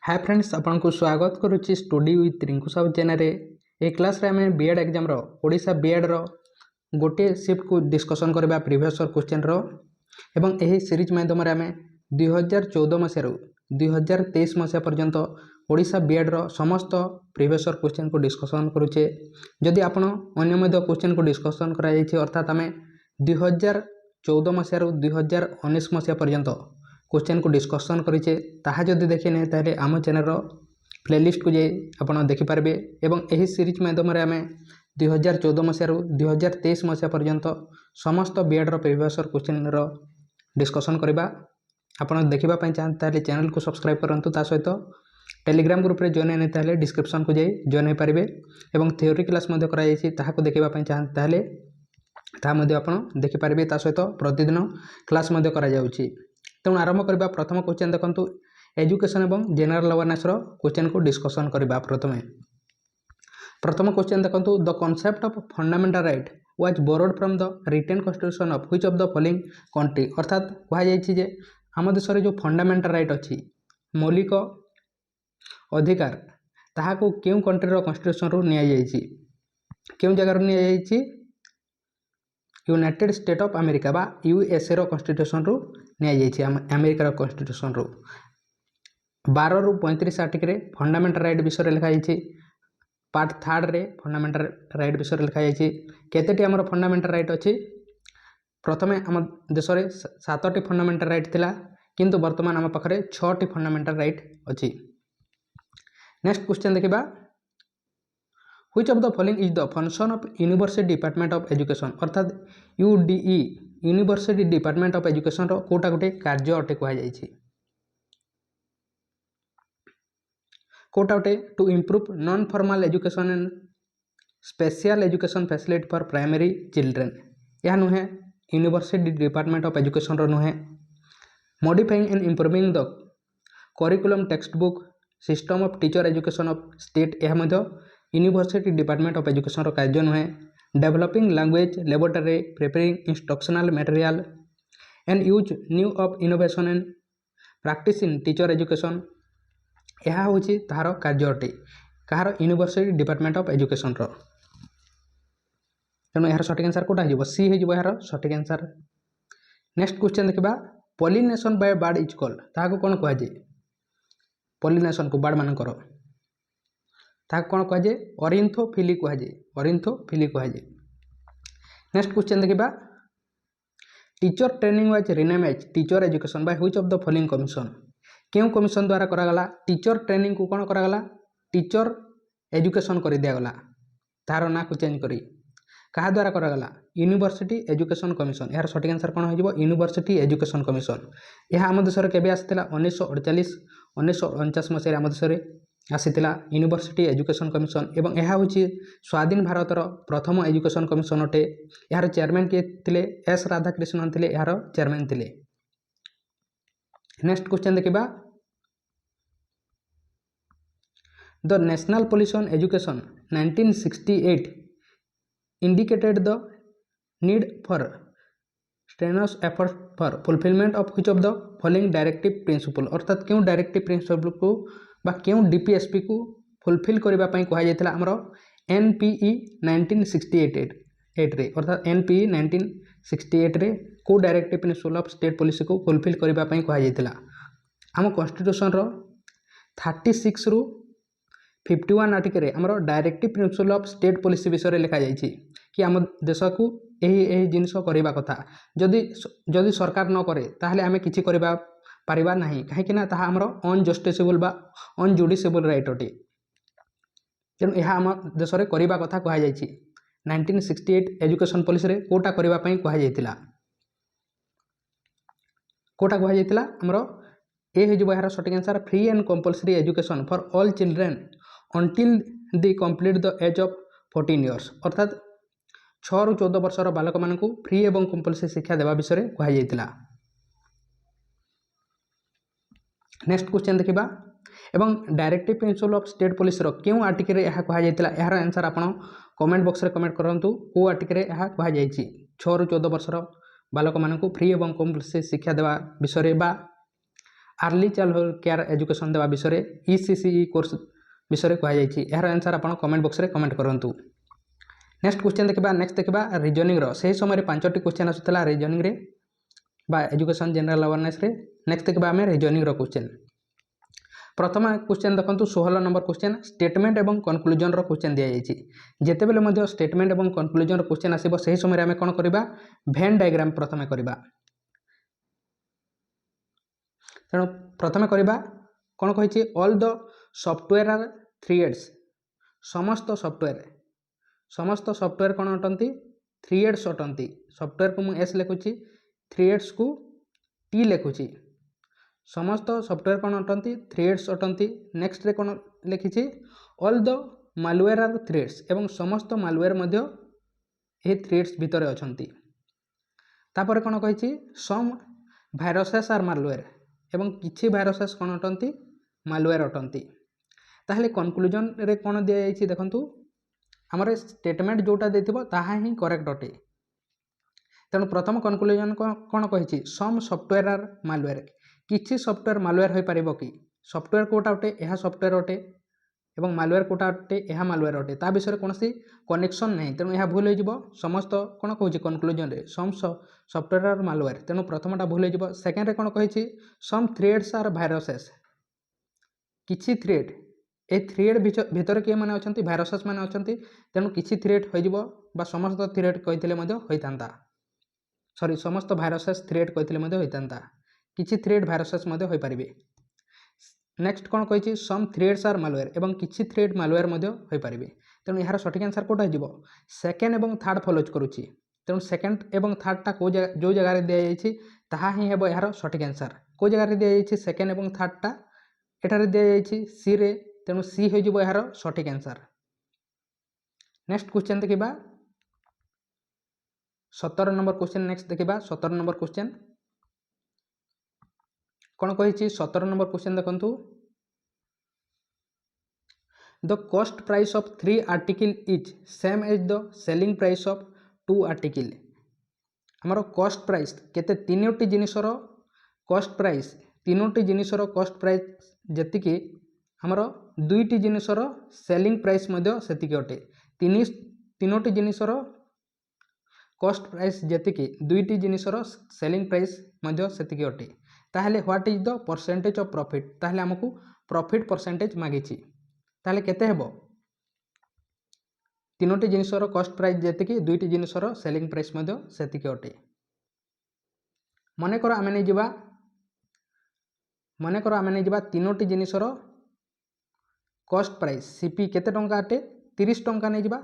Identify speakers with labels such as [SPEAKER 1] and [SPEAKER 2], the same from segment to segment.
[SPEAKER 1] Hi friends, आपन को स्वागत करुच्ची study with Rinku Sahu channel ए क्लास रे आम बीएड एग्जाम ओडिशा बीएड रो गोटे शिफ्ट को डिस्कसन करबा प्रीवियस क्वेश्चन रो एवं एही सीरीज माध्यम रे आम 2014 मसीह 2023 मसीहा पर्यंत ओडिशा बीएड रो समस्त प्रीवियस क्वेश्चन को डिस्कसन करुचे। जदि आपण अन्य मध्य क्वेश्चन को डिस्कसन करा जायछि अर्थात आम 2014 मसीह 2019 मसीहा पर्यंत क्वेश्चन को डिस्कसन करिचे ताहा जदि देखि नै ताले आम चैनल रो प्लेलिस्ट को जाई आपण देखि पारबे एवं एही सीरीज माध्यम रे आमे 2014 मसीह 2023 मसीहा पर्यंत समस्त बीएड रो प्रीवियस क्वेश्चन रो डिस्कसन करबा। आपण देखिबा पय चाहत ताले चैनल को सब्सक्राइब करंतु, ता सहित टेलीग्राम ग्रुप रे जॉइन नै ताले डिस्क्रिप्शन को जाई जॉइन होई पारबे एवं थ्योरी क्लास मध्ये करा जायछि ताहा को देखिबा पय चाहत ताले ता मध्ये आपण देखि पारबे। ता सहित प्रतिदिन क्लास मध्ये करा जाउछि। तेणु आरंभ करबा प्रथम क्वेश्चन देखंतु एजुकेशन एवं जनरल अवेयरनेस रो क्वेश्चन को डिस्कसन करबा। प्रथम क्वेश्चन देखंतु the concept of fundamental right was borrowed from the written constitution of which of the following country. अर्थात कहा जायछि जे हम देश रे जो फंडामेंटल राइट अछि मौलिक अधिकार ताहा को केउ कंट्री रो कॉन्स्टिट्यूशन रो निया जायछि, केउ जगह रो निया जायछि यूनाइटेड स्टेट ऑफ अमेरिका बा यूएसए रो कॉन्स्टिट्यूशन रो निया जायछि अमेरिका रो कॉन्स्टिट्यूशन रो 12 रु 35 आर्टिकल रे फंडामेंटल राइट विषय रे लिखा जायछि। पार्ट 3 रे फंडामेंटल राइट विषय रे लिखा जायछि। केतेटी हमर फंडामेंटल राइट अछि, प्रथमे हम देश रे 7टी फंडामेंटल राइट थिला किंतु वर्तमान हम पाखरे 6टी फंडामेंटल राइट अछि। नेक्स्ट क्वेश्चन देखिबा which of the following is the function of university department of education. अर्थात UDE university department of education रो कोटा गोटे कार्य अटे कहा जायछि। कोटा गोटे to improve non formal education and special education facility for primary children. यह नुहे यूनिवर्सिटी डिपार्टमेंट ऑफ एजुकेशन रो नुहे। Modifying and improving the curriculum text book system of teacher education of state, यह मध्य यूनिवर्सिटी डिपार्टमेंट ऑफ एजुकेशन रो कार्य नुहे। Developing language laboratory preparing instructional material and use new of innovation and practice in teacher education, यह हूँ तार कार्य अटे कहार university department of education रो। तेणु यार सठिक आंसर कोटा हो सी हो यार सठिक आंसर। नेक्स्ट क्वेश्चन देखा pollination by bird is called, ताको कौन कह जाए पॉलिनेशन को बर्ड मानकर ताको कौन कह जाए ऑरिन्थोफिली कह जाए, ऑरिन्थोफिली कह जाए। नेक्स्ट क्वेश्चन देखा teacher training was rename as teacher education by which of the following commission. क्यों कमिशन द्वारा करागला टीचर ट्रेनिंग को कौन करागला टीचर एजुकेशन कर दिगला, तार ना को चेंज करी कहा द्वारा करागला यूनिवर्सिटी एजुकेशन कमिशन। यार सठिक आंसर कौन हो यूनिवर्सिटी एजुकेशन कमिशन। यह आम देश में केबे आसीथिला 1948 1949 मसीह आम देश में आसीथिला यूनिवर्सिटी एजुकेशन कमिशन एवं यह हूँ स्वाधीन भारतर प्रथम एजुकेशन कमिशन अटे। यार चेयरमैन किए थिले एस राधाकृष्णन थिले यार चेयरमैन थिले। नेक्स्ट क्वेश्चन देखिबा the national policy on education 1968 indicated the need for strenuous effort for fulfilment of which of the following directive principle. अर्थात क्यों डायरेक्टिव प्रिंसिपल को बा क्यों डीपीएसपी को फुलफिल करबा पई कहा जायतिला हमरो एनपीई 1968 रे। अर्थात एनपीई 1968 रे को directive principle of state policy को फुलफिल करबा पई कहा जायतिला। हम कॉन्स्टिट्यूशन रो 36 रु 51 आर्टिकल रे हमरो directive principle of state policy विषय रे लिखा जायछि कि हम देश को एही जिनिस करबा कथा जदि सरकार न करे ताहले हमें किछि करबा पारिबा नाही, काहेकि ना ताहा हमरो अनजस्टिसेबल बा अनजुडिसेबल राइट अटे। तेणु यह आम देश में करबा कथा कहा जायछि। 1968 एजुकेशन पॉलिसी रे कोटा करबा पई कहा जायतिला, कोटा कहा जायतिला हमरो ए हो जबो यार सठिक answer free and compulsory education for all children until they complete the age of 14 years. अर्थात 6 रु 14 वर्षर बालक मानकु फ्री एवं कंपल्सरी शिक्षा देवा विषय कहा जायतिला। नेक्स्ट क्वेश्चन देखिबा एवं directive principle of state policy रो क्यों आर्टिकल रे यह कहा जायतिला। यार आंसर आपण कमेंट बॉक्स रे कमेंट करंतु को आर्टिकल रे यह कहा जायछि 6 रु 14 वर्षर बालक मानकु फ्री एवं कंपल्सरी शिक्षा देवा विषय बा आर्ली चाइल्डहुड केयर एजुकेशन देवा विषय ECCE कोर्स विषय कहुई। यार आंसर आप कमेंट बॉक्स में कमेंट करूँ। नेक्स्ट क्वेश्चन देखा। नेक्स्ट देखा रीजनिंग से समय 5टी क्वेश्चन आसूला रीजनिंग रे बा एजुकेशन जनरल अवेयरनेस रे। नेक्स्ट देखा आम रीजनिंग क्वेश्चन। प्रथम क्वेश्चन देखो 16 नंबर क्वेश्चन स्टेटमेंट एवं कनक्लूजन क्वेश्चन दी जाइए। जितेबले मध्य स्टेटमेंट एवं कनक्लूजन क्वेश्चन आसो से समय आम कौन करवा वेन डायग्राम प्रथम करवा। तेणु प्रथम करवा कौन कही all the software are threads. समस्त सॉफ्टवेयर कौन अटंती थ्रेड्स अटंती। सॉफ्टवेयर को मुझे एस लिखुची थ्रेड्स को टी लिखुची। समस्त सॉफ्टवेयर कौन अटंती थ्रेड्स अटंती। नेक्स्ट रे कौन लिखी all the malware are threads एवं समस्त मालवेयर मध्य ये थ्रेड्स भितर अछंती। तापर कौन कही सम भाइरसेस आर मालवेयर एवं किछि भाइरसेस कौन अटंती मालवेयर अटंती। ताहले कनक्लूजन रे कौन दि जाइए देखंतु हमर स्टेटमेंट जोटा देथिबो ताहा ही करेक्ट अटे। तेणु प्रथम कनक्लूजन कौन कही सम सॉफ्टवेयर आर मालवेयर। किछि सॉफ्टवेयर मालवेयर हो पारिबो कि सॉफ्टवेयर कोटा अटे यह सॉफ्टवेयर अटे एवं मालवेयर कोटा अटे यह मालवेयर अटे ता विषय कौन सी कनेक्शन नहीं। तेणु यह भूल हो समस्त कौन कहूँ कनक्लूजन रे सम सॉफ्टवेयर आर मालवेयर। तेणु प्रथमटा भूल हो। सेकेंड रे कौन कही सम थ्रेड्स आर भाइरसेस। किछि थ्रेड ए थ्रेड भितर किए माने अछंती भाइरसेस माने अछंती। तेणु किछि थ्रेड हो बा समस्त थ्रेड कहिथिले मध्य होइतांता। सॉरी समस्त भाइरसेस थ्रेड कहिथिले मध्य होइतांता। किछि थ्रेड भाइरसेस मध्य होई परिबे। नेक्स्ट कौन कही सम थ्रेड्स आर मालवेयर एवं किछि थ्रेड मालवेयर मध्य होई परिबे। तेणु यार सठिक आंसर कोटा हो सेकेंड एवं थर्ड फॉलोज करुच्ची। तेणु सेकेंड एवं थर्डटा जो जगह दिया जाइए ताहा ही हेबो यार सठिक आंसर। को जगह दिया जाइए सेकेंड एवं थर्डटा एठारे दिया जाइए सी रे। तेणु सी हो जिवो यार सठिक आंसर। नेक्स्ट क्वेश्चन देखिबा 17 नंबर क्वेश्चन। नेक्स्ट देखिबा 17 नंबर क्वेश्चन कौन कही 17 नंबर क्वेश्चन देखंतु the cost price of 3 article is same as the selling price of 2 article. हमर कॉस्ट प्राइस केते तीनोटी जिनिसर कॉस्ट प्राइस तीनोटी जिनिसर कॉस्ट प्राइस जेतिकी हमर दुईटी जिनिसर सेलिंग प्राइस मध्य सेतिकी अटे। तीनोटी जिनिसर कॉस्ट प्राइस जेतिकी दुईटी जिनिसर सेलिंग प्राइस मध्य सेतिकी अटे। ताहले what is the percentage of profit. ताहले हमकु प्रॉफिट परसेंटेज मागिछि। ताहले केते हेबो तीनोटी जिनिसर कॉस्ट प्राइस जेतिकी दुईटी जिनिसर सेलिंग प्राइस मध्य सेतिकी अटे। मने कर आमे नै जिबा तीनोटी जिनिसर कॉस्ट प्राइस सीपी केते टंका अटे 30 टंका नै जिबा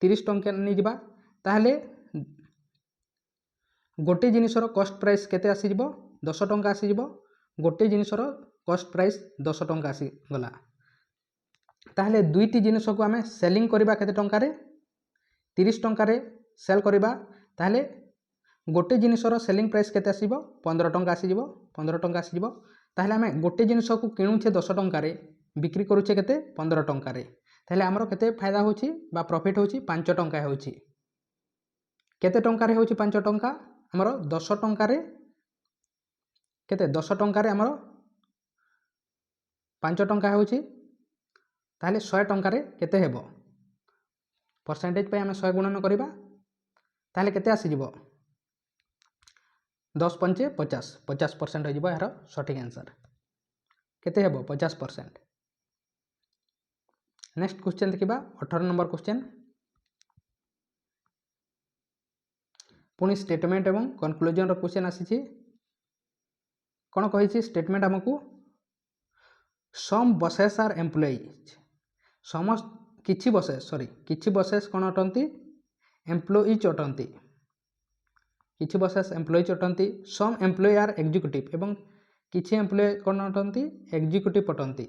[SPEAKER 1] 30 टंका नै जिबा। ताहले गोटे जिनिसर कॉस्ट प्राइस केते आसी जिवो 10 टंका आसी जिवो। गोटे जिनिसर कॉस्ट प्राइस 10 टंका आसी गला। ताहले दुईटी जिनिस को आमे सेलिंग करबा केते टंका रे 30 टंका रे सेल करबा। ताहले गोटे जिनिसर सेलिंग प्राइस केते आसीबो 15 टंका आसी जिवो 15 टंका आसी जिवो। ताहले आमे गोटे जिनिस को किणुछे 10 टंका रे बिक्री करूछे केते 15 टंका रे। ताहले हमरो केते फायदा होची बा प्रॉफिट होची 5 टंका होची। केते टंका रे होची 5 टंका हमरो 10 टंका रे केते 10 टंका रे हमरो 5 टंका होची। ताहले 100 टंका रे केते हेबो परसेंटेज पे आमे 100 गुणन करिबा। ताहले केते आसी जिवो 10 पंचे 50 50% हो जिवो यार सठिक आंसर। केते हेबो 50%। नेक्स्ट क्वेश्चन देखिबा 18 नंबर क्वेश्चन पुणी स्टेटमेंट एवं कनक्लूजन रो क्वेश्चन आसीछि। कौन कही स्टेटमेंट हमकु सम बसेस आर एम्प्लॉइज। समस्त किछि बसेस कौन अटंती एम्प्लॉइज अटंती। किछि बसेस एम्प्लॉइज अटंती। सम एम्प्लॉय आर एग्जीक्यूटिव एवं किछि एम्प्लॉय कौन अटंती एग्जीक्यूटिव अटंती।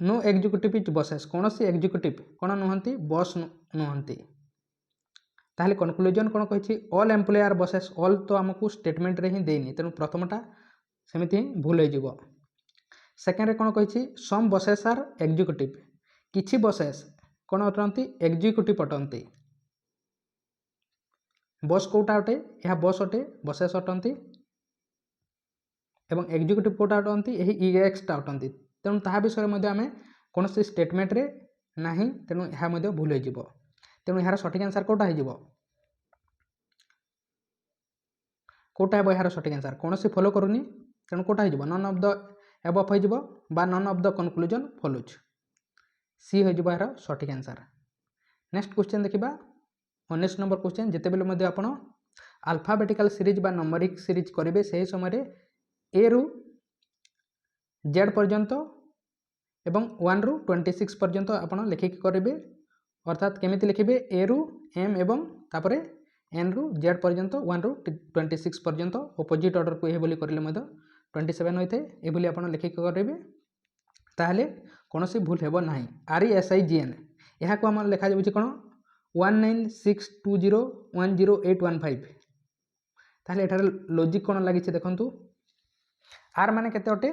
[SPEAKER 1] नो एग्जीक्यूटिव इज बसेस कौन सी एग्जीक्यूटिव कौन नुहंती बस नुहंती। ताहले कनक्लूजन कौन कही all employ are buses. All तो आमको स्टेटमेंट रे ही देनी तेणु प्रथमटा सेमिति भूल हो जिवो। सेकेंड रे कौन कही सम बसेस आर एग्जीक्यूटिव किछि बसेस कौन अटंती एग्जीक्यूटिव अटंती। बस कोटा अटे यह बस अटे बसेस अटंती। एवं एग्जीक्यूटिव कोटा अटंती यही EX अटंती तेणु ताहा विषय में आम कौन स्टेटमेंट रे नहीं तेणु यह भूल हो तेणु यार सठिक आंसर कौटा हो कौटा है यार सठिक आंसर कौन सी फॉलो करूनी तेणु कौटा हो नन ऑफ द एबव हो none of the conclusion follows सी हो यार सठिक आंसर। नेक्स्ट क्वेश्चन देखा 19 नंबर क्वेश्चन जिते बेले आप अल्फाबेटिकल सीरीज बा नंबरिक सीरीज करेंगे से समय ए रु जेड पर्यंत एवं 1 रु 26 पर्यंत आप लिखिक करेंगे अर्थात केमिति लिखिबे ए रु एम एवं तापरे एन रु जेड पर्यंत 1 रु 26 पर्यंत अपोजिट ऑर्डर को यह करले 27 होते ये आप लिखिक करेंगे ताहले कौन सी भूल हेब ना RESIGN यहाँ को आम लिखा जाऊँगी कौन 1962010815 ताहले एठार लॉजिक कौन लगी देखंतु आर माने केते अटे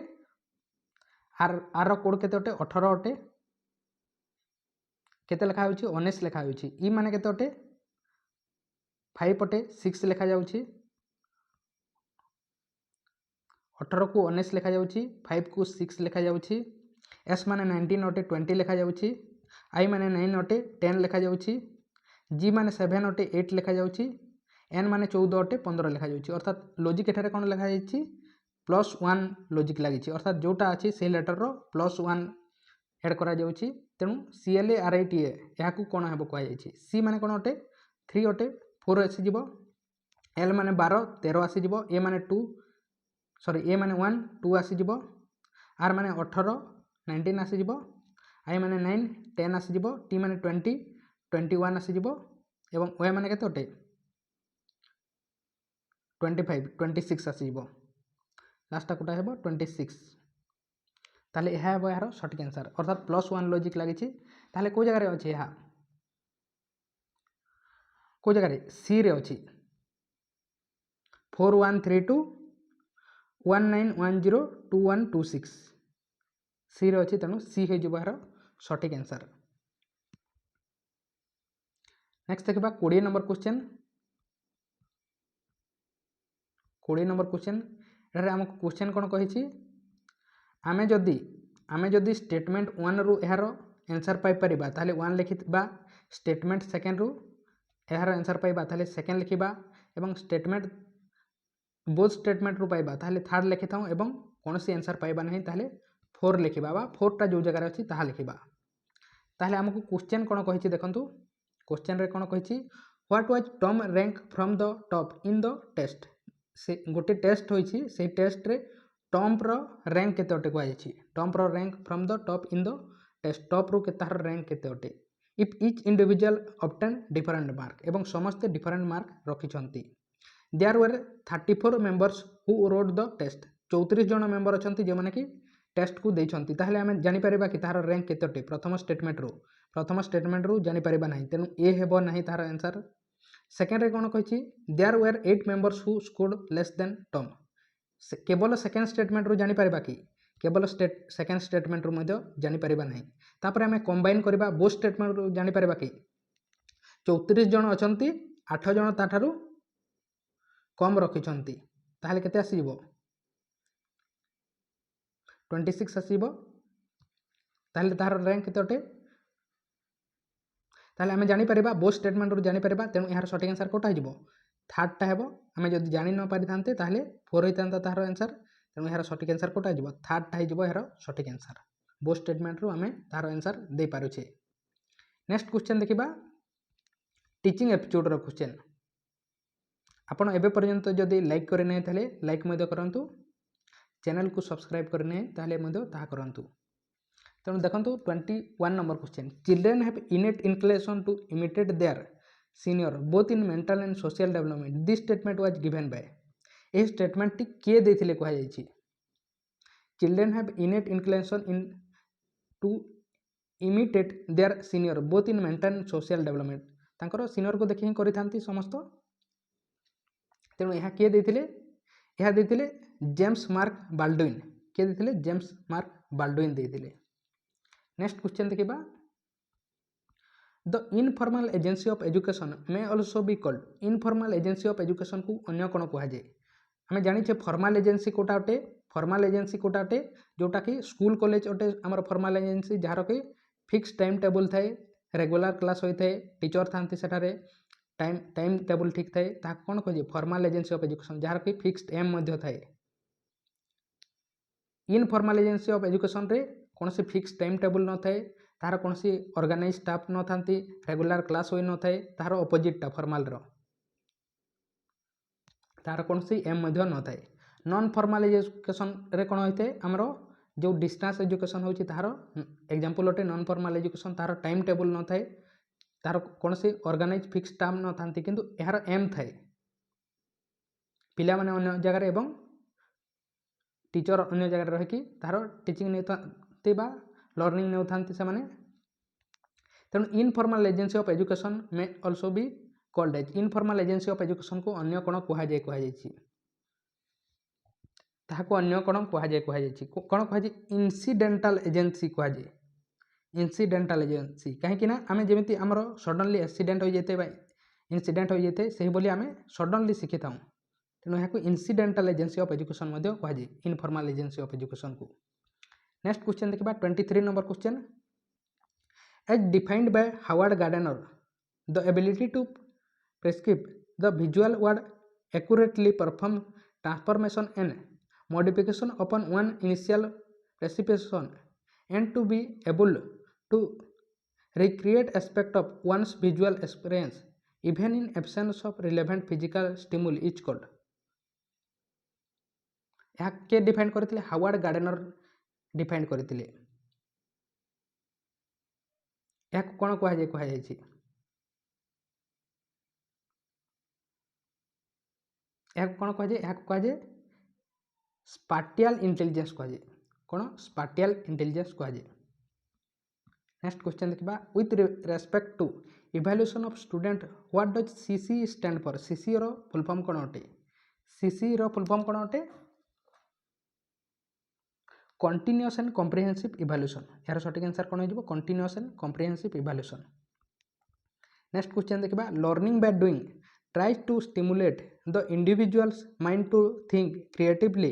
[SPEAKER 1] आर कोड केते अटे 18 अटे केते लिखा होची 19 लिखा होची ई माने केते अटे 5 अटे 6 लिखा जाउची 18 को 19 लिखा जाउची 5 को 6 लिखा जाउची एस माने 19 अटे 20 लिखा जाउची आई माने 9 अटे 10 लिखा जाउची जी माने 7 अटे 8 लिखा जाउची एन माने 14 अटे 15 लिखा जाउची अर्थात लॉजिक एठारे कोन लिखा जाइची +1 लॉजिक लागिची अर्थात जोटा अछि से लेटर रो +1 ऐड करा जाउची तेनु CLARITA या को कोन हेबो कहै जाइची सी माने कोन अटे 3 अटे 4 आसी जिवो एल माने 12 13 आसी जिवो ए माने 1 2 आसी जिवो आर माने 18 19 आसी जिवो आई माने 9 10 आसी जिवो टी माने 20 21 आसी जिवो एवं ओ माने केते अटे 25 26 आसी जिवो लास्ट कोटा हेबो 26 ताले यह हेबो यार सठिक आंसर अर्थात +1 लॉजिक लागिची ताले को जगह रे अछि यहा को जगह रे सी रे अछि 413219102126 सी रे अछि तेनु सी हे जिवो यार सठिक आंसर। नेक्स्ट देखा 20 नंबर क्वेश्चन 20 नंबर क्वेश्चन एठारे आमको क्वेश्चन कौन कही आमे जदि स्टेटमेंट 1 रु यार आंसर पाई परिबा ताले 1 लिखिबा स्टेटमेंट सेकेंड रु यार आंसर पाइबा ताले सेकेंड लिखिबा एवं स्टेटमेंट बोथ स्टेटमेंट रु पाइबा ताले थर्ड लिखि थाउ एवं कौन सी आंसर पाइबा नहीं ताले 4 लिखिबा बा 4 टा जो जगह अछि ताहा लिखिबा ताले हमको क्वेश्चन कौन कही देखंतु क्वेश्चन रे कौन कही what was Tom rank from the top in the test से गोटे टेस्ट होइछि से टेस्ट रे टॉम रो रैंक केते अटे कहै छी टॉम रो rank from the top in the test top रो के तार रैंक केते अटे if each individual obtain different mark एवं समस्त डिफरेंट मार्क रखिछंती there were 34 members who wrote the test 34 जन मेंबर अछंती जे माने कि टेस्ट को देछंती ताहले हमें जानि परिबा कि तार रैंक केते अटे प्रथम स्टेटमेंट रो जानि परिबा नाही तेनु ए हेबो नाही तार आंसर सेकेंड रे कोन कहिछि there were 8 members who scored less than Tom केवल सेकेंड स्टेटमेंट रू जानि परिबा कि केवल सेकेंड स्टेटमेंट रू मध्य जानि परिबा नाही तापर हमें कंबाइन करबा बोथ स्टेटमेंट रू जानि परिबा कि 34 जन अछंती 8 जन ताठारू कम रखिछंती ताहले केते आसीबो 26 आसीबो ताहले तार रैंक केते अटे ताहले हमें जानि परिबा बोथ स्टेटमेंट रू जानि परिबा तेनु यार सठिक आंसर कोटा हिजबो थर्ड टा हेबो हमें जदि जानि न पारि थांते ताहले 4 होइतांता तार आंसर तेनु यार सठिक आंसर कोटा हिजबो थर्ड टा हिजबो यार सठिक आंसर बोथ स्टेटमेंट रू हमें तार आंसर दे पारुछे। नेक्स्ट क्वेश्चन देखिबा टीचिंग एपिसोड रो क्वेश्चन आपण एबे पर्यंत जदि लाइक करे नै थाले लाइक मध्य करंतु चैनल को सब्सक्राइब करे नै ताहले मध्य ताहा करंतु तेणु देखंतु 21 number question children have innate inclination to imitate their senior both in mental and social development this statement was given by a statement टी के देथिले कहै जायछि children have innate inclination in to imitate their senior both in mental and social development तांकर senior को देखि करि थांती समस्त तेणु यह किए देथिले जेम्स मार्क बाल्डविन किए देथिले जेम्स मार्क बाल्डविन देथिले। नेक्स्ट क्वेश्चन देखिबा the informal agency of education may also be called informal agency of education को अन्य कोन कहै जाय हमें जानि छे फॉर्मल एजेंसी कोटा अटे फॉर्मल एजेंसी कोटा अटे जोटा कि स्कूल कॉलेज अटे आमर फॉर्मल एजेंसी जार कि फिक्स टाइम टेबल थाए रेगुलर क्लास होता है टीचर था सेठारे टाइम टेबल ठीक थाए ताकू कौन कहे formal agency of education jar कि फिक्स्ड एम थाए। इनफॉर्मल एजेंसी ऑफ एजुकेशन रे कौन सी फिक्स टाइम टेबल न थाए तार कौन सी ऑर्गेनाइज स्टाफ न था रेगुलर क्लास होई न थाए तार अपोजिटा फॉर्मल रो तार कौन सी एम न थाए। नॉन फॉर्मल एजुकेशन रे कौन होते आमर जो डिस्टेंस एजुकेशन होची तार एग्जांपल अटे नॉन फॉर्मल एजुकेशन तार टाइम टेबल न थाए तार कौन सी ऑर्गेनाइज फिक्स स्टाफ न था किंतु यार एम थाए पिला माने अन्य जगह एवं टीचर अन्य जगह रही तार टीचिंग नहीं लर्निंग नहीं था से माने तेणु इनफॉर्मल एजेंसी ऑफ एजुकेशन में ऑल्सो भी called as informal agency of education को अन्य कौन कहुई ताको अन्य कौन कहुई कौन कहुई इनसीडेंटल एजेंसी कहुई इनसीडेंटल एजेंसी कहीं आम जमी आमर सडनली एक्सीडेंट हो जाते इनसीडेंट हो जाते से बोली आम सडनली शिखी था तेणु यहाँ इनसीडेंटल एजेंसी ऑफ एजुकेशन कहुई इनफॉर्मल एजेंसी ऑफ एजुकेशन को। नेक्स्ट क्वेश्चन देखा 23 number question as defined by Howard Gardner the ability to prescribe the visual word accurately perform transformation and modification upon one initial perception and to be able to recreate aspect of one's visual experience even in absence of relevant physical stimuli is called। यह के define करथिले Howard gardener define करथिले यह कोन कहा जाय स्पाटियल intelligence कहुए कौन spatial intelligence कहुए। नेक्स्ट क्वेश्चन देखा with respect to evaluation of student what does CC stand for CC रो फुल फॉर्म कौन अटे सीसी रो फुल फॉर्म कौन अटे कंटीन्यूअस एंड कॉम्प्रिहेंसिव इवैल्यूएशन यार सठिक आंसर कौन हो continuous and comprehensive evaluation. Next question देखा learning by doing tries to stimulate the individual's mind to think creatively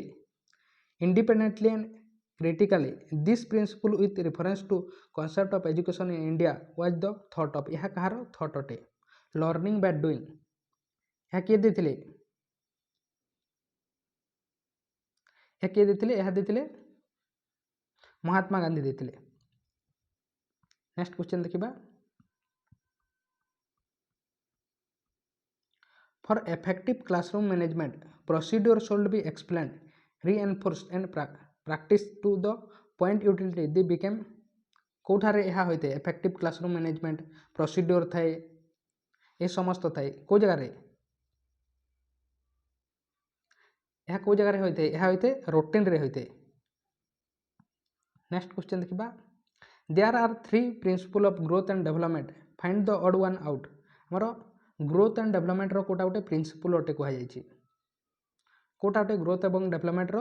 [SPEAKER 1] independently and critically. This principle with reference to concept of education in India was the thought of यह कहार thought अटे learning by doing यह किए देथिले यह देथिले Mahatma Gandhi देथिले। Next question देखिबा for effective classroom management procedure should be explained reinforced and practice to the point utility they became Kothare यह होते effective classroom management procedure थाए ये समस्त थाए को जगह यह को जगह होते यह होते रूटीन रे होते। नेक्स्ट क्वेश्चन देखिबा there are 3 principle of growth and development find the odd one out हमर ग्रोथ एंड डेवलपमेंट रो कोटा गोटे प्रिंसिपल अटे कहा जायछि कोटा गोटे ग्रोथ एवं डेवलपमेंट रो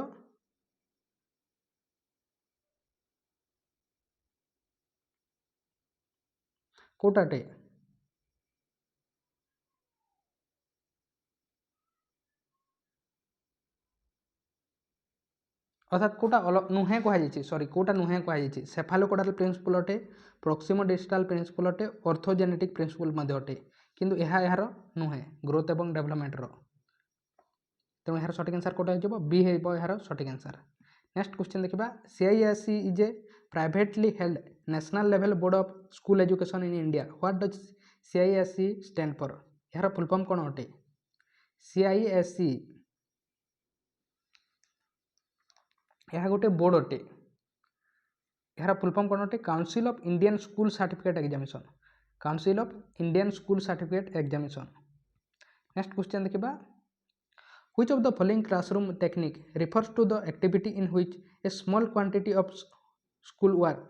[SPEAKER 1] कोटाटे अर्थात कोटा नुहे कहुई सॉरी कोटा नुहे कहुई सेफालोकोडाल प्रिंसिपल अटे प्रोक्सिमो डिजिटाल प्रिंसिपल अटे ऑर्थोजेनेटिक प्रिंसिपल अटे किंतु यार नुहे ग्रोथ एवं डेवलपमेंट रो तेणु यार सठिक आंसर कोटा हो बी हो यार सठिक आंसर। नेक्स्ट क्वेश्चन देखा CISE is a privately held national level board of school education in India what does CISE stand for यार फुल फॉर्म कौन अटे CISE यह गोटे बोर्ड अटे यार फुल फॉर्म कौन अटे council of Indian school certificate examination council of Indian school certificate examination. Next question देखा which of the following classroom technique refers to the activity in which a small quantity of school work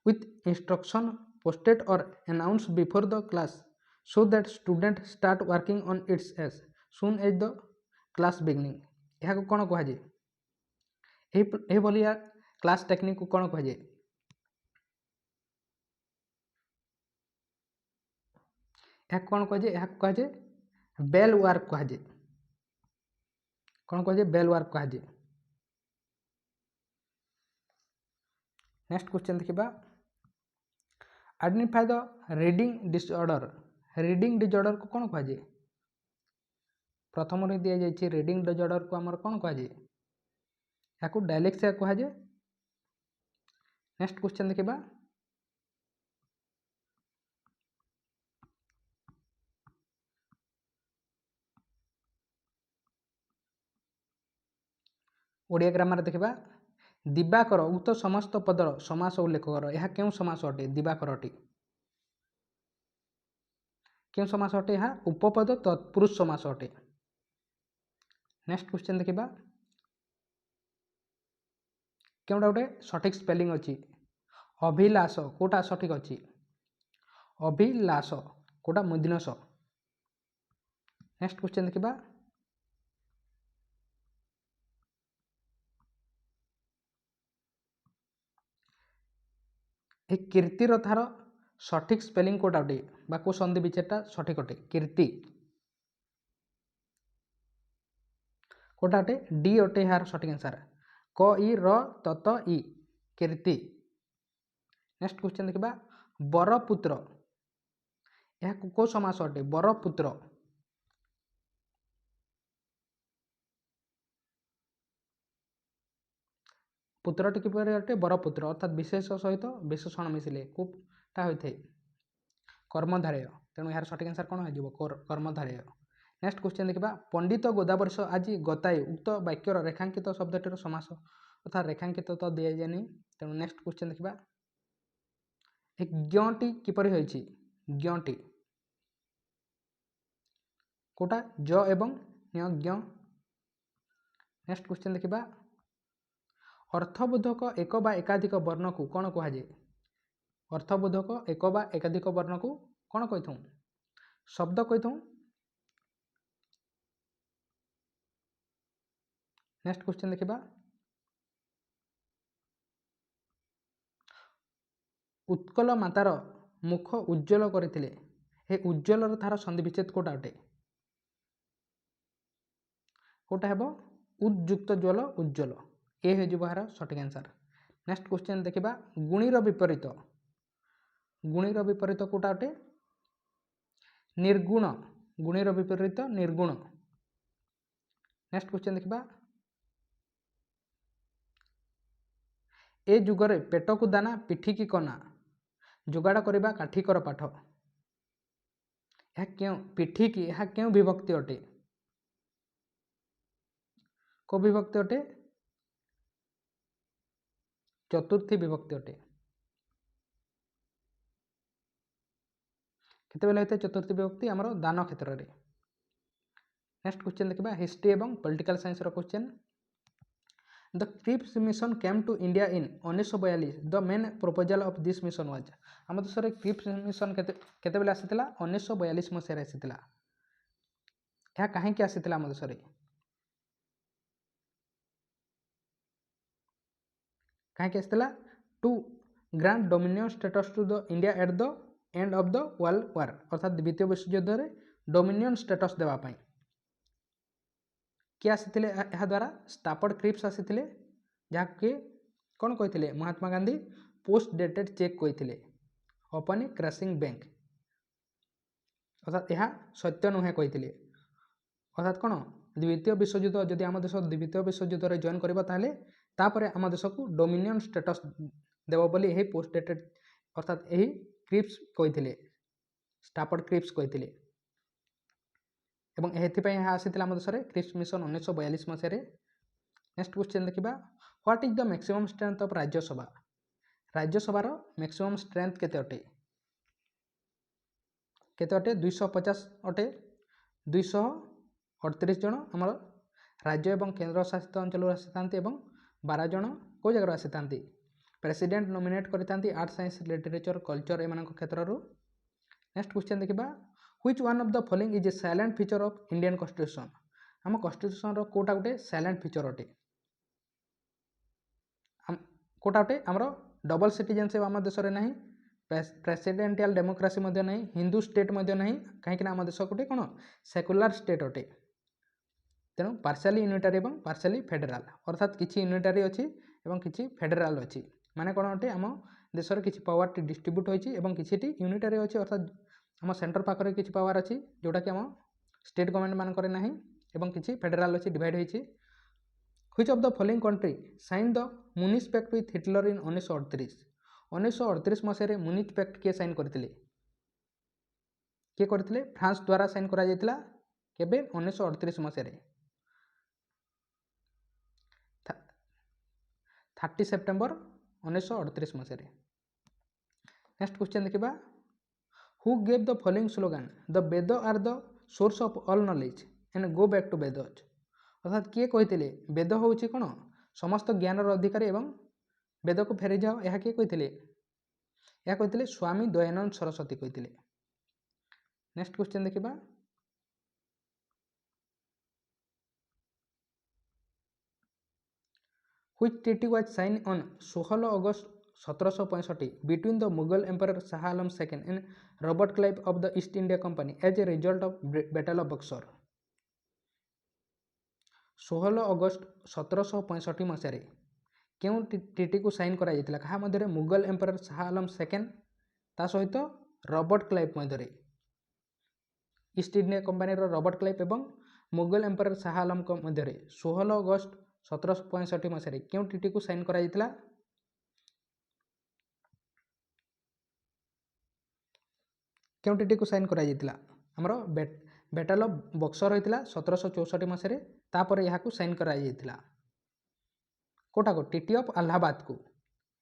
[SPEAKER 1] with instruction posted or announced before the class so that students start working on it as soon as the class beginning यह कौन कहुए यही भलिया class technique को कौन कहुए यह कौन कहुए यह कहुए bell work कहुए कौन कहुए bell work कहुए। Next question देखिबा identify the reading disorder. Reading disorder को कौन कह जाए? प्रथम रे दिया जाइए रीडिंग डिसऑर्डर को आमर कौन कह जाए? या डायलेक्सिया कह जाए। नेक्स्ट क्वेश्चन देखिबा ओडिया ग्रामर देखिबा दिवाकर उक्त समस्त पदर समास उल्लेख कर। यह क्यों समास अटे? दिवाकरटी क्यों समास अटे? यह उपपद तत्पुरुष समास अटे। नेक्स्ट क्वेश्चन देखिबा क्योंटा गोटे सठिक स्पेलिंग अच्छी अभिलाष कोटा सठिक अच्छी अभिलाष कोटा मुदिनस। नेक्स्ट क्वेश्चन देखिबा कीर्तिर थार सठिक स्पेलिंग कोटा अटे बा को संधि विच्छेदटा सठिक अटे? कीर्ति कोटा अटे? डी अटे यार सठिक आंसर क ई र तत ई कीर्ति। नेक्स्ट क्वेश्चन देखिबा बरपुत्र यह को समास अटे? बरपुत्र पुत्रटी किपर अटे? बरपुत्र अर्थात विशेष सहित विशेषण मिसिले कोटा होइथे कर्मधारय। तेणु यार सठिक आंसर कौन हो? कर्मधारय। नेक्स्ट क्वेश्चन देखिबा पंडित गोदावर्ष आज गताए उक्त वाक्यर रेखांकित शब्दटीर समास अर्थात रेखांकित तो दिया जाएनि। तेणु नेक्स्ट क्वेश्चन देखिबा ज्ञटी किपर होइछि? ज्ञटी कोटा ज एवं ज्ञ। नेक्स्ट क्वेश्चन देखिबा अर्थबोधक एक बा एकाधिक वर्ण को कौन कह जाए? अर्थबोधक एक बा एकाधिक वर्ण को कौन कही? शब्द कही। नेक्स्ट क्वेश्चन देखिबा उत्कल मातार मुख उज्ज्वल करथिले हे उज्ज्वलर थार संधि विच्छेद कोटा अटे? कोटा हेबो उज्जुक्त ज्वल उज्ज्वल। ए हे जो बाहर सठिक आंसर। नेक्स्ट क्वेश्चन देखिबा गुणीर विपरीत। गुणीर विपरीत कोटा अटे? निर्गुण। गुणीर विपरीत निर्गुण। नेक्स्ट क्वेश्चन देखिबा ए जुगरे पेट को दाना पिठी की कना जोगाड़ करबा काठिकर पाठ। यह क्यों पिठी की यह क्यों विभक्ति अटे? को विभक्ति अटे? चतुर्थी विभक्ति अटे। केतेबेले होते चतुर्थी विभक्ति आमर दान क्षेत्र में। नेक्स्ट क्वेश्चन देखिबा हिस्ट्री एवं पॉलिटिकल साइंस रो question the Cripps mission came to India in 1942 the main proposal of this mission was. आम देश में क्रिप्स मिशन केतेबेले आसीतिला? 1942 मसीह आसीतिला। यह कहीं आसीतिला आम देश में? कहीं आसीतिला? To grant dominion status to the India at the end of the world war अर्थात द्वितीय विश्वयुद्ध में डोमिनियन स्टेटस देवाई किए आसी यह द्वारा स्टाफर्ड क्रिप्स आसी जहाँकि कौन कही Mahatma Gandhi post dated cheque कही ओपन ए क्रैशिंग बैंक अर्थात यह सत्य नुहे कही अर्थात कौन द्वितीय विश्वयुद्ध जदि आम देश द्वितीय विश्वयुद्ध में जॉइन कर आम देश को डोमिनियन स्टेटस देव बोली यही पोस्ट डेटेड अर्थात यही क्रिप्स कही स्टाफर्ड क्रिप्स कही एवं यह आसी आम देश में क्रिप्स मिशन 1942 मसीह। नेक्स्ट क्वेश्चन देखिबा what is the maximum strength of Rajya Sabha. राज्यसभार मैक्सिमम स्ट्रेंथ केते अटे? केते अटे? 250 अटे। 238 जन आमर राज्य एवं केंद्र शासित अंचल आसी था 12 जन कौ जगह आसी था प्रेसिडेंट नॉमिनेट करते आर्ट साइंस लिटरेचर कल्चर एम क्षेत्र। नेक्स्ट क्वेश्चन देखिबा which one of the following is a salient feature of Indian constitution. आम कॉन्स्टिट्यूशन रो कोटा गोटे साइलेंट फीचर अटे? कोटा अटे? आमर डबल सिटीजनशिप आम देश में नहीं, प्रेसिडेंटियल डेमोक्रेसी नहीं, हिंदू स्टेट नहीं, कहीं आम देश गोटे कौन सेकुलर स्टेट अटे। तेणु पार्शियली यूनिटारी और पार्शियली फेडराल अर्थात किसी यूनिटारी अच्छी और किसी फेडराल अच्छी। माने कौन अटे आम देशर किसी पावर टी डिस्ट्रीब्यूट होती एवं किसी यूनिटरी अच्छी अर्थात आम सेंटर पाखे किसी पावर अच्छी जोटा कि आम स्टेट गवर्नमेंट मानक ना एवं किसी फेडराल अच्छी डिवाइड होती। Which of the following country sign the Munich pact with Hitler in 1938 1938 मसीह मुनिस पैक्ट किए साइन करते किए करते फ्रांस द्वारा साइन करा जायतिला केबे 1938 मसीह 30 सेप्टेम्बर 1938 मसीह। नेक्स्ट क्वेश्चन देखा who gave the following slogan the Veda are the source of all knowledge and go back to Veda अर्थात किए कहते वेद हूँ कौन समस्त ज्ञानर अधिकारी एवं वेद को फेरी जाओ यह किए कहते स्वामी दयानंद सरस्वती कहते। नेक्स्ट क्वेश्चन देखा which treaty was signed on 16 August 1765 between the Mughal empire Shah Alam II and Robert Clive of the East India company as a result of battle of Buxar 16 अगस्त 1765 मसीह क्यों ट्रीटी को साइन करा जायतिला कहा मध्य मुगल एम्पायर शाह आलम II ता सहित रॉबर्ट क्लाइव मध्य East India company Robert Clive एवं मुगल एम्पायर शाह आलम मध्य 16 अगस्त 1765 मसीह क्यों ट्रीटी को साइन करा जायतिला क्यों ट्रीटी को साइन करा जायतिला हमरो बैटल ऑफ बक्सर होइतिला 1764 मसीह तापर यहाँ को साइन करा जायतिला कोटा को ट्रीटी ऑफ अलाहाबाद को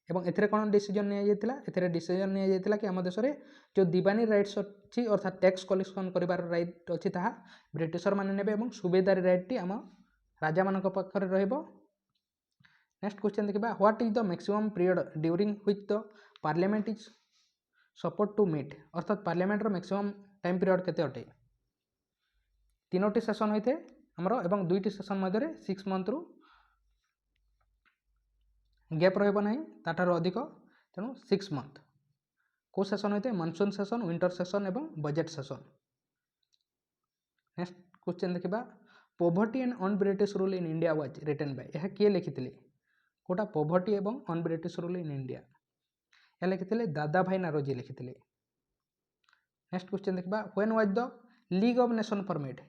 [SPEAKER 1] एवं एथरे कौन डिसीजन निया जायतिला एथरे डिसीजन निया जायतिला कि आम देश में जो दीवानी राइट्स अच्छी अर्थात टैक्स कलेक्शन करिवार राइट अच्छी ताहा ब्रिटिशर माने नेबे एवं सुबेदारी राइट टी आम राजा मानक पाखरे रहिबो। नेक्स्ट क्वेश्चन देखा what is the maximum period during which the parliament is supposed to meet अर्थात पार्लियामेंटर मैक्सिमम टाइम पीरियड केते अटे 3टी सेशन होते आमर एवं 2टी सेशन मध्य 6 मंथ रु गैप रहिबो नाही ताठार अधिक तेणु 6 मंथ को सेशन होते मानसून सेशन विंटर सेशन एवं बजेट सेशन। नेक्स्ट क्वेश्चन देखा poverty and un British rule in India was written by यह किए लिखिथिले कोटा पोवर्टी एवं un British rule in India यह लिखिथिले दादा भाई नारोजी लिखिथिले। नेक्स्ट क्वेश्चन देखा when was the league of nation formed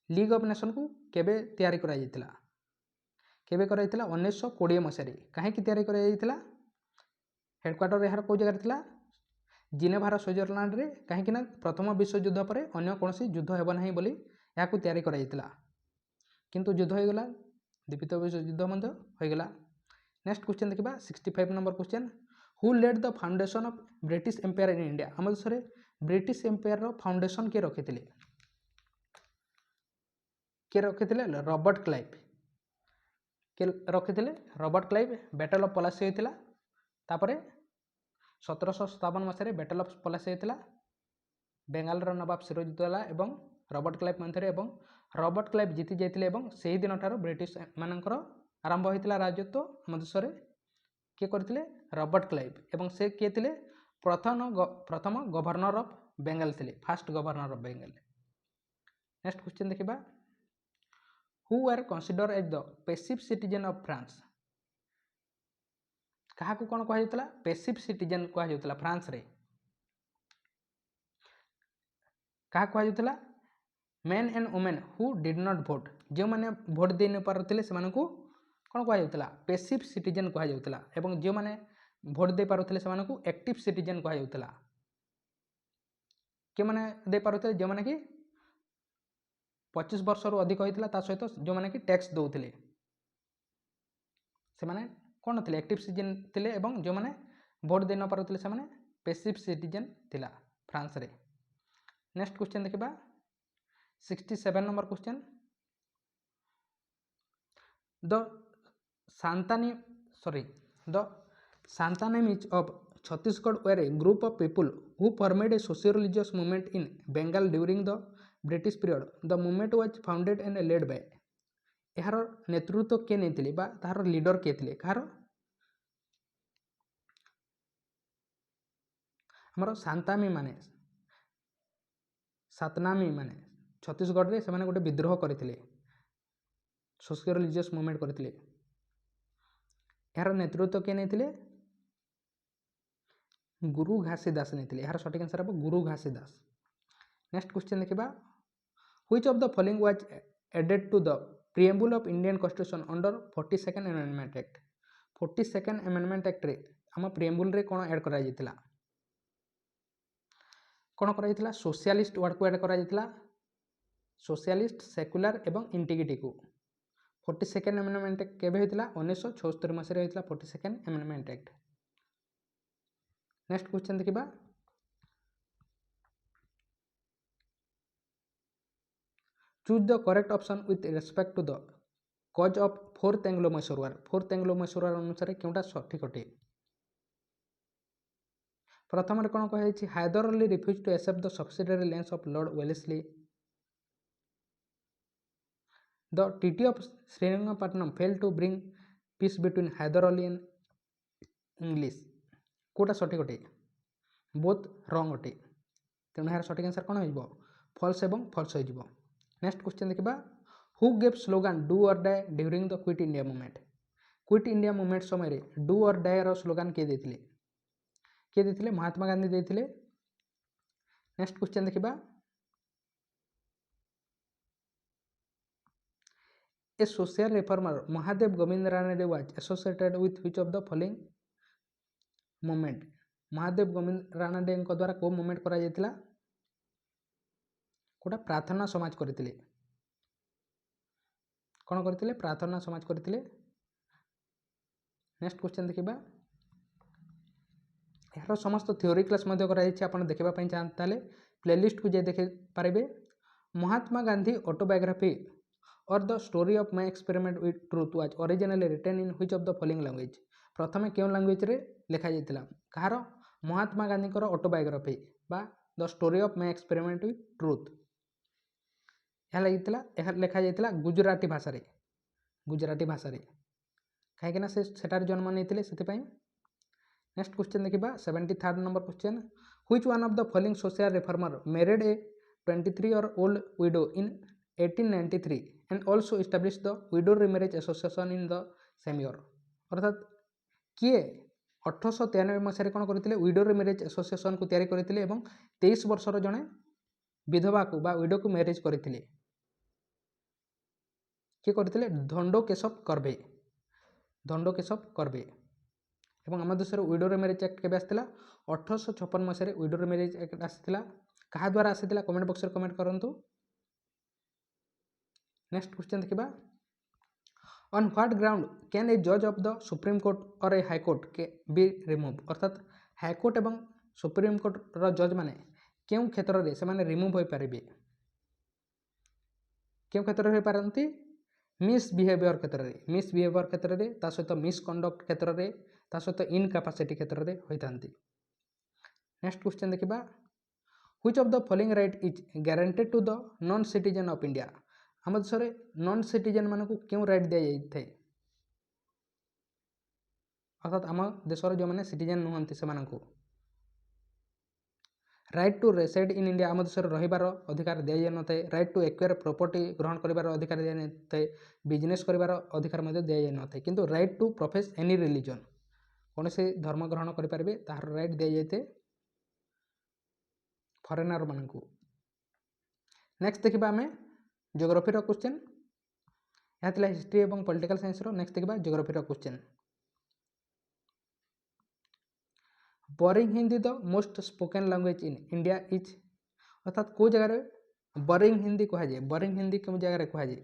[SPEAKER 1] league of nation को केबे तैयारी करा जायतिला केबे करा जायतिला 1920 मसीह काहे की तैयारी करा जायतिला हेडक्वार्टर यार को जगह थिला जिनेभार स्विट्जरलैंड रे काहे कि ना प्रथम विश्व युद्ध पर अन्य कोनसी युद्ध हेबो नाही बोली या को तैयारी करा जायतिला किंतु युद्ध हो गला द्वितीय विश्व युद्ध मंद हो गला। नेक्स्ट क्वेश्चन देखा 65 number question who laid the foundation of British empire in India आम देश में ब्रिटिश एम्पायर फाउंडेशन किए रखिथिले रॉबर्ट क्लाइव के रखिथिले Robert Clive battle of Plassey होइतिला तापरे 1757 मसीह बैटल ऑफ पलासी होइतिला बेंगाल नवाब सिराजुद्दौला एवं रॉबर्ट क्लाइव मध्य एवं रॉबर्ट क्लाइव जीति जाइतिले एवं सेही दिन ठारो ब्रिटिश मानकर आरंभ होइतिला राजत्व आम देश में किए करथिले रॉबर्ट क्लाइव एवं से किए थिले प्रथम गवर्नर ऑफ बेंगाल थिले first governor of Bengal. Next question देखा who are consider as the passive citizen of France क्या कौन कहुला पैसिव सिटीजन कहुला फ्रांस रे क्या कहुला men and women who did not vote जो मैंने भोट दे न पारुथिले से कौन कहुला पैसिव सिटीजन कहुला एवं जो मैंने भोट दे पारुथिले से एक्टिव सिटीजन कहुला के माने दे पारुथिले जो मैंने कि 25 वर्ष रु अधिक होता सहित जो मैंने कि टैक्स दौले से माने कौन थे एक्टिव सिटीजन थे एवं जो मैंने भोट दे न पारुथिले से माने पैसिव सिटीजन थिला फ्रांस रे। नेक्स्ट क्वेश्चन देखा 67 number question the Satnamis of Chhattisgarh were a group of people who formed a socio religious movement in Bengal during the British period the movement was founded and led by यार नेतृत्व किए नहीं तार leader किए थे कहार आमर सांतामी माने सातनामी माने छत्तीसगढ़ रे से गोटे विद्रोह करते सोशियो रिलीजियस मूवमेंट करते यार नेतृत्व किए नहीं गुरु घासीदास नहीं यार सठिक आंसर हम गुरु घासीदास। नेक्स्ट क्वेश्चन देखा which of the following was added to the preamble of Indian constitution under 42nd amendment act. 42nd amendment act रे आम प्रिएम्बुल रे कौन ऐड करा जायतिला कौन करा जायतिला सोशलिस्ट वर्ड को ऐड करा जायतिला सोशलिस्ट सेक्युलर एवं इंटीग्रिटी को। 42nd अमेंडमेंट एक्ट केबे होइतिला 1976 मसीह होइतिला 42nd amendment act. Next question देखिबा choose the correct option with respect to the cause of fourth Anglo Mysore war. Fourth Anglo Mysore war अनुसार क्योंटा सठिक अटे। प्रथम कौन कही Hyder Ali refuse to accept the subsidiary alliance of Lord Wellesley. The treaty of Srirangapatna fail to bring peace between Hyder Ali and English. कोटा सठिक अटे बोथ रंग अटे तेणु यार सठिक आंसर कौन हो फल्स एवं फल्स हो। नेक्स्ट क्वेश्चन देखा who gave slogan do or die during the quit India movement. Quit India movement समय डू और डाई रो स्लोगान किए देते महात्मा गांधी देते। नेक्स्ट क्वेश्चन देखा a social reformer Mahadev Govind Ranade was associated with which of the following movement. Mahadev Govind Ranade द्वारा को मूवमेंट करा जायतिला कोटा प्रार्थना समाज करते कौन करते प्रार्थना समाज करते। नेक्स्ट क्वेश्चन देखा यार समस्त थ्योरी क्लास आपन देखापी चाहते प्लेलिस्ट को जाए देखे पारे। Mahatma Gandhi autobiography or the story of my experiment with truth was originally written in which of the following language. प्रथम क्यों लैंग्वेज रे लिखा जायतिला कहार महात्मा गांधी ऑटोबायोग्राफी बा the story of my experiment with truth यह लिखा जायतिला गुजराती भाषा रे कहीं से सेटार जन्म नहीं से। नेक्स्ट क्वेश्चन देखा 73rd number question which one of the following social reformer married a 23 year old widow in 1893 and also establish the widow remarriage association in the same year. अर्थात किए 1893 मसीह कौन करते विडो रिमैरेज एसोसिएशन को तैयारी करते 23 वर्षर जड़े विधवा को बा विडो को मैरेज करते किए करते धंडो केशव कर्वे एवं आम देश विडो रिमैरेज एक्ट केबे आसला 1856 मसीह विडो रिमैरेज एक्ट आसला क्या द्वारा आसला कमेंट बॉक्स में कमेंट करूँ। नेक्स्ट क्वेश्चन देखा on what ground can a जज ऑफ द सुप्रीम कोर्ट और ए हाईकोर्ट के बी रिमूव। अर्थात हाईकोर्ट एवं सुप्रीम कोर्ट रो जज माने क्यों क्षेत्र में से रिमूव हो पारे क्यों क्षेत्र में पारती मिसबिहेवियर क्षेत्र में सहित मिसकंडक्ट क्षेत्र में सहित इनकापासिटी क्षेत्र में होता। नेक्स्ट क्वेश्चन देखा which of the following right is guaranteed to the non citizen of India. आम देश में नॉन सिटीजन मानक क्यों राइट दि जाए अर्थात आम देशर जो मैंने सिटीजन नुहति से राइट टू रेसिड इन इंडिया आम देश रहीबार अधिकार दि जाए न था। राइट टू एक्वायर प्रॉपर्टी ग्रहण कर अधिकार दि न था। बिजनेस कर अधिकार दि जाए न था किंतु right to profess any religion कौन से धर्म ग्रहण करेंगे तार राइट दि जाए फरेनर मानक। नेक्स्ट देखा आम जियोग्राफी क्वेश्चन यह हिस्ट्री और पॉलिटिकल साइंस। नेक्स्ट देखा geography question barring Hindi the most spoken language in India is. अर्थात कौ जगह बरिंग हिंदी कहुए बरिंग हिंदी क्यों जगह कहुए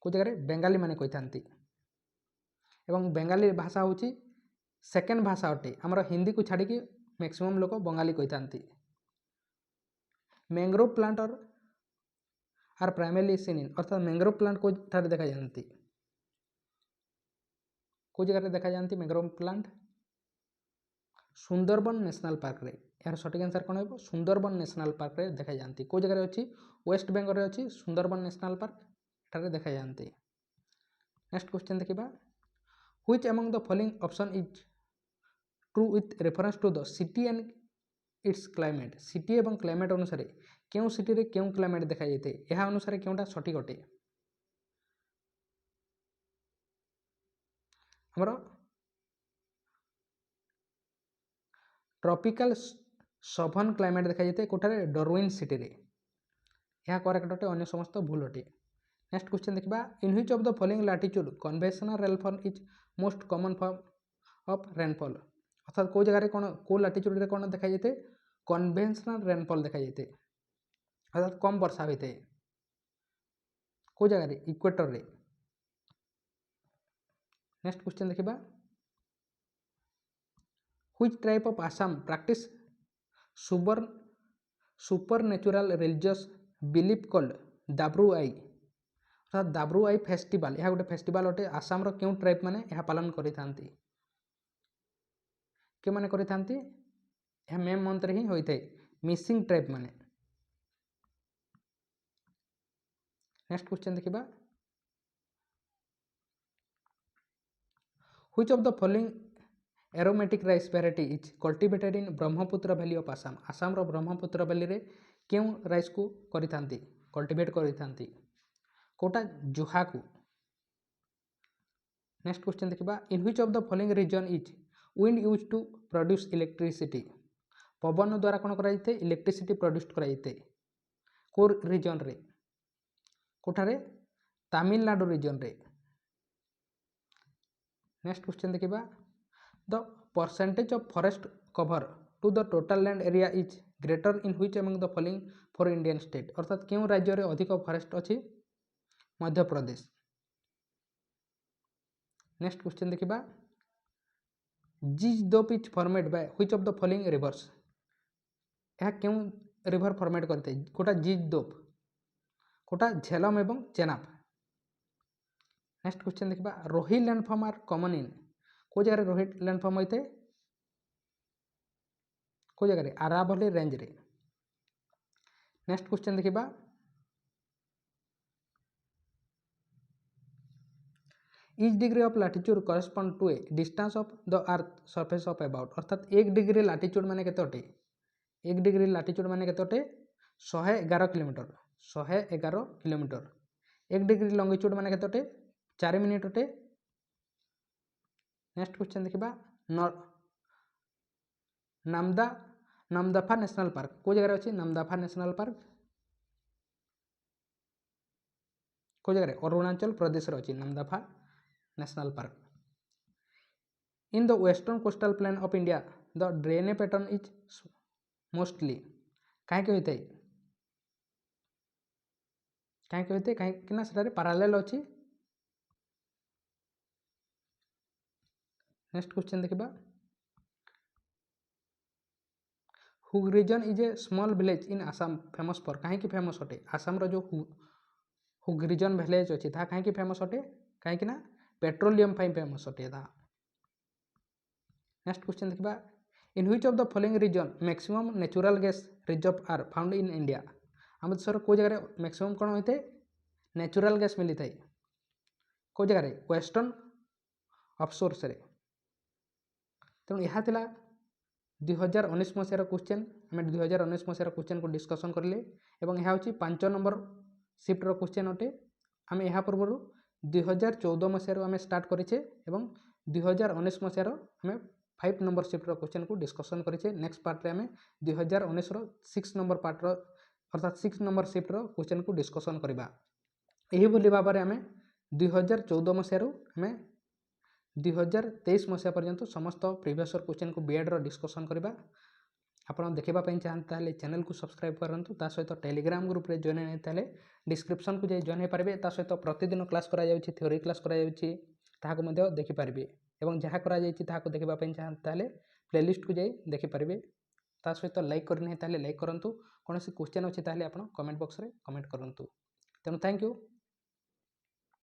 [SPEAKER 1] कौ जगह बेंगाली माने कही था एवं बेंगाली भाषा हूँ सेकेंड भाषा अटे आमर हिंदी को छाड़ी मैक्सिमम लोग बंगाली कही था। Mangrove plant are primarily seen in अर्थात मैंग्रोव प्लांट को देखा जाती कौ जगह देखा जाती mangrove plant Sundarban national park रे। यार सठिक आंसर कौन हो सुंदरबन नेशनल पार्क रे देखा जाती कौ जगह अच्छी वेस्ट बेंगल अच्छी सुंदरबन नेशनल पार्क एठारे देखा जाती। नेक्स्ट क्वेश्चन देखा which among the following option is true with reference to the city and its climate. City एवं क्लाइमेट अनुसार क्यों सिटी रे क्यों क्लाइमेट देखा जाए यह अनुसार क्योंटा सठिक अटे आमर ट्रॉपिकल सभन क्लाइमेट देखा जाए कोठारे डार्विन सिटी रे। यह करेक्ट अटे, अन्य समस्त भूल अटे। नेक्स्ट क्वेश्चन देखा, इन which of the following latitude conventional rainfall is most common form of rainfall. अर्थात कौ जगह कौन कौ लैटिट्यूड रे कौन देखा जाए कन्वेंशनल रेनफॉल देखा जाए, अर्थात कम वर्षा होता है कौ जगह इक्वेटर रे। नेक्स्ट क्वेश्चन देखा, which type of Assam practice supernatural religious belief called दाब्रु आई। अर्थात दाब्रु आई फेस्टिवल, यह गोटे फेस्टिवल अटे। आसाम रो क्यों ट्राइब माने यह पालन करि थांती, के माने करि थांती, यह मे मंथ रे ही होई थाए, मिसिंग ट्राइब माने। नेक्स्ट क्वेश्चन देखिबा, which of the following aromatic rice variety is cultivated in Brahmaputra valley of Assam. Assam रो ब्रह्मपुत्र वैली रे क्यों राइस को करि थांती, कल्टिवेट करि थांती, कोटा जुहा को। नेक्स्ट क्वेश्चन देखिबा, in which of the following region is wind use to produce electricity. पवन द्वारा कौन करा जाते इलेक्ट्रिसिटी प्रोड्यूस करा जाते को रीजन रे, कोठारे तमिलनाडु रीजन रे। नेक्स्ट क्वेश्चन देखिबा, the percentage of forest cover to the total land area is greater in which among the following four Indian state. अर्थात क्यों राज्य रे अधिक फॉरेस्ट अछि, मध्य प्रदेश। नेक्स्ट क्वेश्चन देखिबा, जिजदोप is formed by which of the following rivers. यह क्यों रिवर फॉर्मेट करते, कोटा जिजदोप, कोटा झेलम एवं चेनाब। नेक्स्ट क्वेश्चन देखिबा, रोही लैंडफॉर्म आर कॉमन इन को जगह रोही लैंडफॉर्म होते को जगह अरावली रेंज रे। नेक्स्ट क्वेश्चन देखिबा, each degree of latitude correspond to a distance of the earth surface of about. अर्थात 1 डिग्री लैटिट्यूड माने केते अटे, 1 डिग्री लैटिट्यूड माने केते अटे 111 किलोमीटर, 111 किलोमीटर। 1 डिग्री लॉन्गिट्यूड माने केते अटे 4 मिनिट अटे। नेक्स्ट क्वेश्चन देखिबा, नामदफा नेशनल पार्क को जगह अच्छी, नामदफा नेशनल पार्क को जगह अरुणाचल प्रदेश रे अच्छी Namdapha national park. In the western coastal plain of India the drainage pattern is mostly कहीं होता है, कहीं होता है कहीं सेटारे पैरेलल अच्छी। नेक्स्ट क्वेश्चन देखिबा, हुग region is a small village in Assam famous for कहीं फेमस अटे। आसाम रो जो हुग रीजन विलेज अच्छी ता कहीं फेमस अटे, कहीं पेट्रोलियम फेमस अटे ता। नेक्स्ट क्वेश्चन देखिबा, in which of the following region maximum natural gas reserve are found in India. आम देशर को जगह मैक्सिमम कौन होता है नेचुरल गैस मिली थाए, को जगह वेस्टर्न ऑफशोर्स रे। तेणु यह 2019 मसीहार क्वेश्चन, आम 2019 मसीहार क्वेश्चन को डिस्कसन करें। यह हूँ 5 नंबर शिफ्टर क्वेश्चन अटे। आम यह पूर्व 2014 मसीहार आम स्टार्ट करेचे और 2019 मसीहार आम 5 नंबर शिफ्टर क्वेश्चन को डिस्कसन करेचे। नेक्स्ट पार्ट रे आम 2019 6 नंबर पार्ट अर्थात 6 नंबर शिफ्टर क्वेश्चन को डिस्कसन करवा। यही भली भाव में आम 2014 मसीहार आम 2023 मसीहा पर्यंत समस्त प्रीवियस क्वेश्चन को बीएड रो डिस्कसन करवा। आपन देखापी चाहते हैं चैनल को सब्सक्राइब करूँ, ता सहित टेलीग्राम ग्रुप रे जॉइन होते डिस्क्रिप्शन को जाए जॉइन हो पारे। ता सहित प्रतिदिन क्लास करा थ्योरी क्लास करा देखिपारे और जहाँ करा देखापी चाहते हैं प्लेलिस्ट को जाए देखिपारे। ता सहित लाइक करनी लाइक करूँ, कौन क्वेश्चन अच्छी आप कमेंट बॉक्स रे कमेंट करूँ। तेणु थैंक यू।